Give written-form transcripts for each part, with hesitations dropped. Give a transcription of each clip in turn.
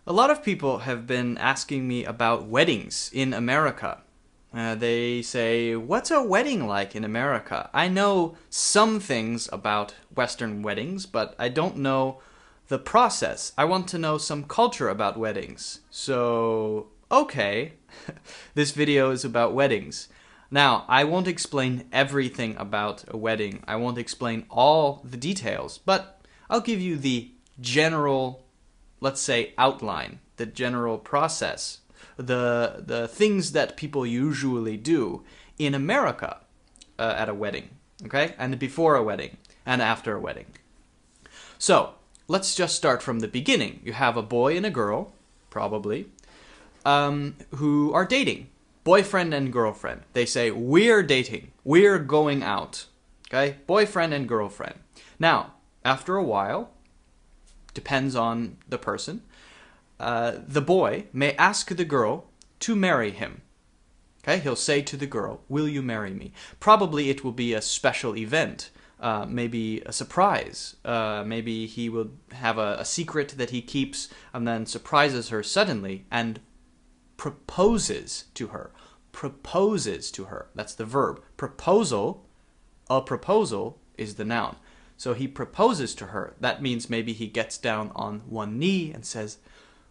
A lot of people have been asking me about weddings in America. They say, what's a wedding like in America? I know some things about Western weddings, but I don't know the process. I want to know some culture about weddings. So, okay, this video is about weddings. Now, I won't explain everything about a wedding. I won't explain all the details, but I'll give you the general, let's say, outline, the general process, the things that people usually do in America at a wedding, okay? And before a wedding and after a wedding. So, let's just start from the beginning. You have a boy and a girl, probably, who are dating. Boyfriend and girlfriend. They say, we're dating. We're going out. Okay? Boyfriend and girlfriend. Now, after a while, depends on the person, the boy may ask the girl to marry him. Okay? He'll say to the girl, will you marry me? Probably it will be a special event. Maybe a surprise. Maybe he will have a secret that he keeps and then surprises her suddenly and proposes to her. Proposes to her. That's the verb. Proposal, a proposal is the noun. So he proposes to her. That means maybe he gets down on one knee and says,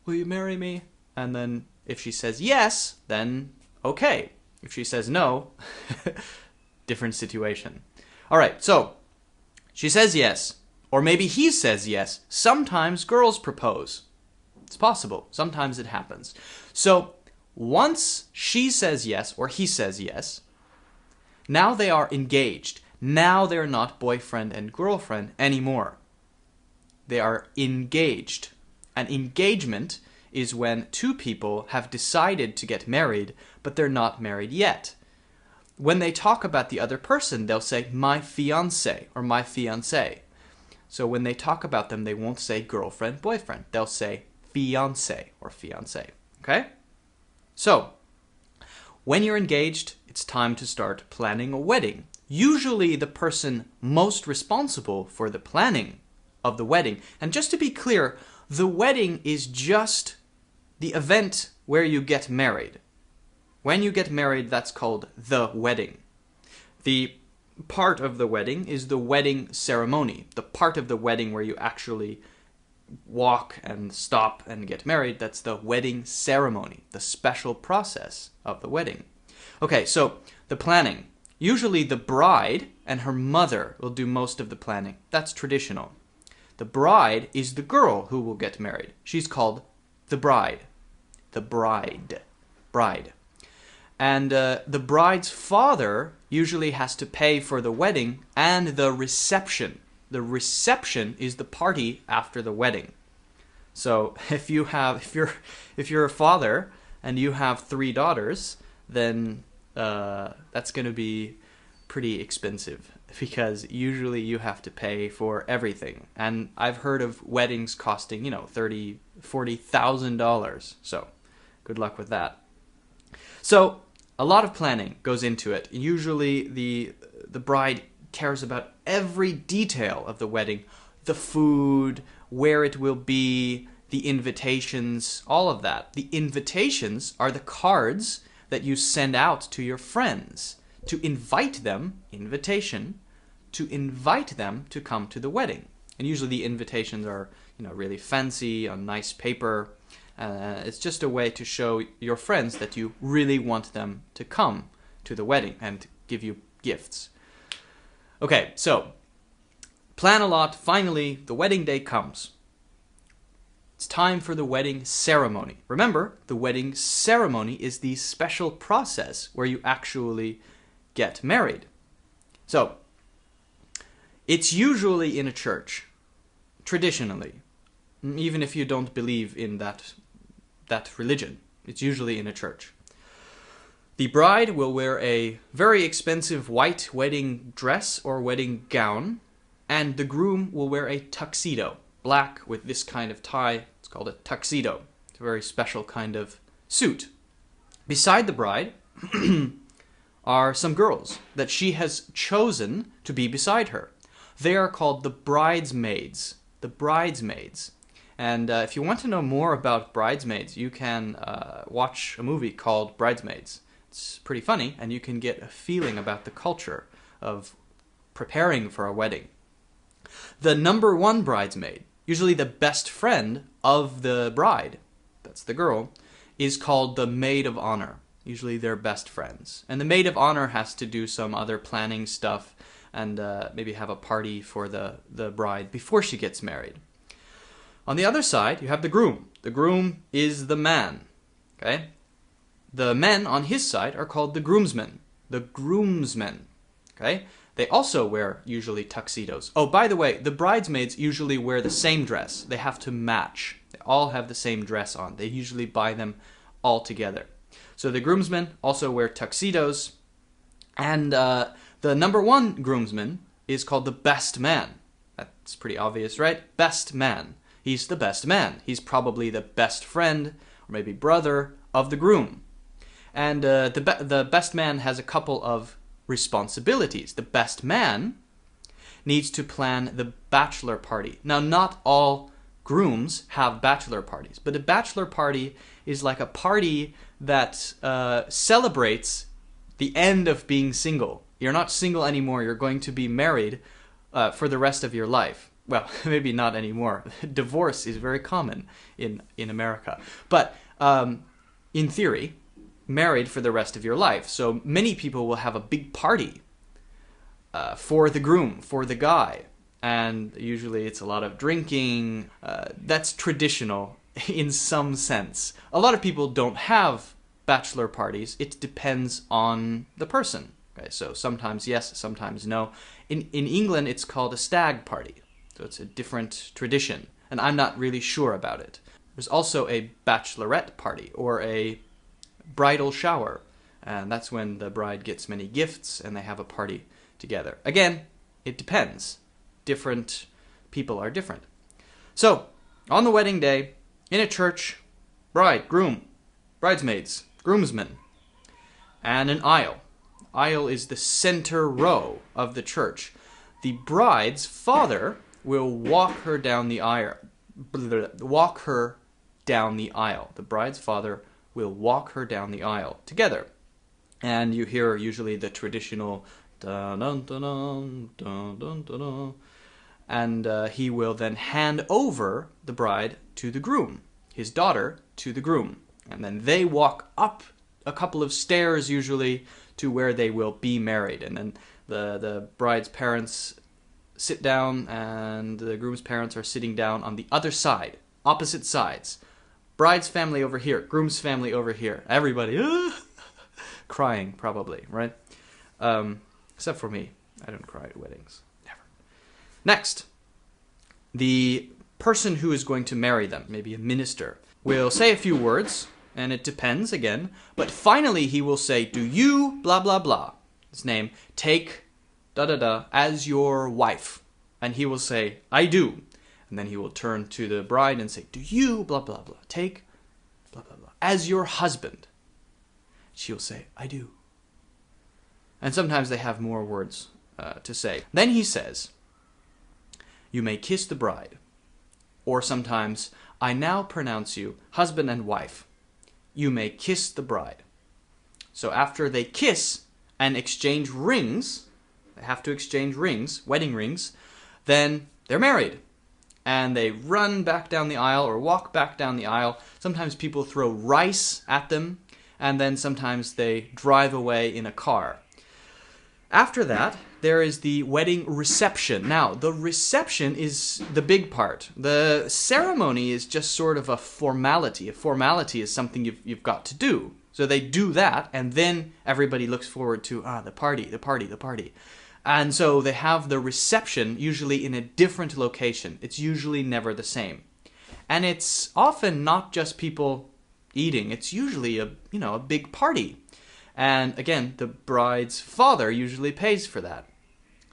will you marry me? And then if she says yes, then okay. If she says no, different situation. All right, so she says yes. Or maybe he says yes. Sometimes girls propose. It's possible. Sometimes it happens. So once she says yes or he says yes, now they are engaged. Now they're not boyfriend and girlfriend anymore. They are engaged. An engagement is when two people have decided to get married, but they're not married yet. When they talk about the other person, they'll say, my fiancé or my fiancée. So when they talk about them, they won't say girlfriend, boyfriend. They'll say fiancé or fiancée. Okay? So, when you're engaged, it's time to start planning a wedding. Usually the person most responsible for the planning of the wedding. And just to be clear, the wedding is just the event where you get married. When you get married, that's called the wedding. The part of the wedding is the wedding ceremony. The part of the wedding where you actually walk and stop and get married, that's the wedding ceremony, the special process of the wedding. Okay, so the planning. Usually the bride and her mother will do most of the planning. That's traditional. The bride is the girl who will get married. She's called the bride. The bride. Bride. And the bride's father usually has to pay for the wedding and the reception. The reception is the party after the wedding. So if you're a father and you have 3 daughters, then that's going to be pretty expensive because usually you have to pay for everything. And I've heard of weddings costing, $30,000, $40,000. So good luck with that. So a lot of planning goes into it. Usually the bride cares about every detail of the wedding, the food, where it will be, the invitations, all of that. The invitations are the cards that you send out to your friends to invite them, invitation, to invite them to come to the wedding. And usually the invitations are, really fancy, on nice paper. It's just a way to show your friends that you really want them to come to the wedding and give you gifts. Okay, so plan a lot. Finally, the wedding day comes. It's time for the wedding ceremony. Remember, the wedding ceremony is the special process where you actually get married. So, it's usually in a church, traditionally, even if you don't believe in that religion. It's usually in a church. The bride will wear a very expensive white wedding dress or wedding gown, and the groom will wear a tuxedo, black with this kind of tie. It's called a tuxedo. It's a very special kind of suit. Beside the bride are some girls that she has chosen to be beside her. They are called the bridesmaids. The bridesmaids. And if you want to know more about Bridesmaids, you can watch a movie called Bridesmaids. It's pretty funny, and you can get a feeling about the culture of preparing for a wedding. The number one bridesmaid, usually the best friend of the bride, that's the girl, is called the Maid of Honor. Usually they're best friends. And the Maid of Honor has to do some other planning stuff and maybe have a party for the bride before she gets married. On the other side, you have the groom. The groom is the man. Okay? The men on his side are called the groomsmen. The groomsmen. Okay? They also wear usually tuxedos. Oh, by the way, the bridesmaids usually wear the same dress. They have to match. They all have the same dress on. They usually buy them all together. So the groomsmen also wear tuxedos. And the number one groomsman is called the best man. That's pretty obvious, right? Best man. He's the best man. He's probably the best friend or maybe brother of the groom. And the best man has a couple of responsibilities. The best man needs to plan the bachelor party. Now, not all grooms have bachelor parties, but a bachelor party is like a party that celebrates the end of being single. You're not single anymore. You're going to be married for the rest of your life. Well, maybe not anymore. Divorce is very common in America. But in theory, married for the rest of your life. So many people will have a big party for the groom, for the guy. And usually it's a lot of drinking. That's traditional in some sense. A lot of people don't have bachelor parties. It depends on the person. Okay, so sometimes yes, sometimes no. In England, it's called a stag party. So it's a different tradition. And I'm not really sure about it. There's also a bachelorette party or a bridal shower. And that's when the bride gets many gifts and they have a party together. Again, it depends. Different people are different. So, on the wedding day, in a church, bride, groom, bridesmaids, groomsmen, and an aisle. Aisle is the center row of the church. The bride's father will walk her down the aisle. Walk her down the aisle. The bride's father will walk her down the aisle together. And you hear usually the traditional dun dun dun dun dun dun dun dun. And he will then hand over the bride to the groom, his daughter to the groom. And then they walk up a couple of stairs usually to where they will be married. And then the bride's parents sit down and the groom's parents are sitting down on the other side, opposite sides. Bride's family over here, groom's family over here. Everybody crying probably, right? Except for me. I don't cry at weddings. Never. Next, the person who is going to marry them, maybe a minister, will say a few words, and it depends again, but finally he will say, do you, blah, blah, blah, his name, take da-da-da as your wife? And he will say, I do. And then he will turn to the bride and say, do you, blah, blah, blah, take, blah, blah, blah, as your husband? She will say, I do. And sometimes they have more words to say. Then he says, you may kiss the bride. Or sometimes, I now pronounce you husband and wife. You may kiss the bride. So after they kiss and exchange rings, they have to exchange rings, wedding rings, then they're married. And they run back down the aisle or walk back down the aisle. Sometimes people throw rice at them, and then sometimes they drive away in a car. After that, there is the wedding reception. Now, the reception is the big part. The ceremony is just sort of a formality. A formality is something you've got to do. So they do that, and then everybody looks forward to, the party, the party, the party. And so they have the reception usually in a different location. It's usually never the same. And it's often not just people eating. It's usually a big party. And again, the bride's father usually pays for that.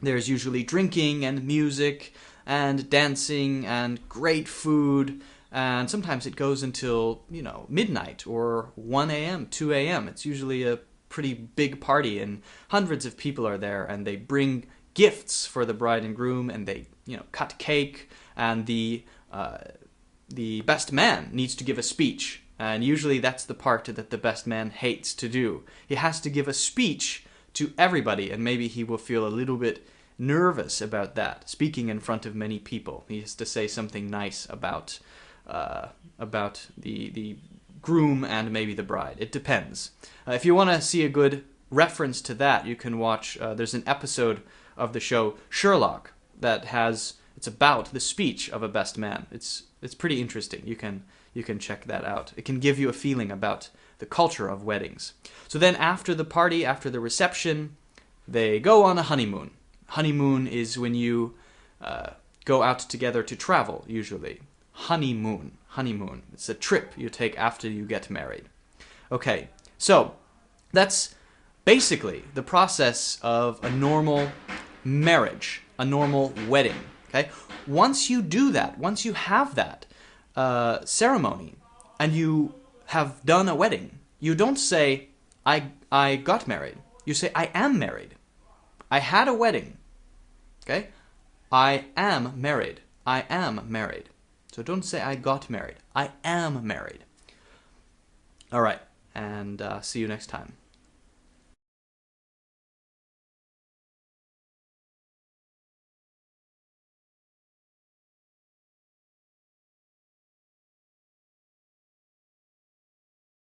There's usually drinking and music and dancing and great food. And sometimes it goes until, midnight or 1 a.m., 2 a.m. It's usually a pretty big party and hundreds of people are there and they bring gifts for the bride and groom and they, cut cake and the the best man needs to give a speech. And usually that's the part that the best man hates to do. He has to give a speech to everybody, and maybe he will feel a little bit nervous about that, speaking in front of many people. He has to say something nice about the groom and maybe the bride. It depends. If you want to see a good reference to that, you can watch, there's an episode of the show Sherlock it's about the speech of a best man. It's pretty interesting. You can check that out. It can give you a feeling about the culture of weddings. So then after the party, after the reception, they go on a honeymoon. Honeymoon is when you go out together to travel, usually. Honeymoon. It's a trip you take after you get married. Okay, so that's basically the process of a normal marriage, a normal wedding. Okay, once you do that, once you have that ceremony, and you have done a wedding, you don't say, I got married. You say, I am married. I had a wedding. Okay? I am married. I am married. So don't say I got married. I am married. All right, and see you next time.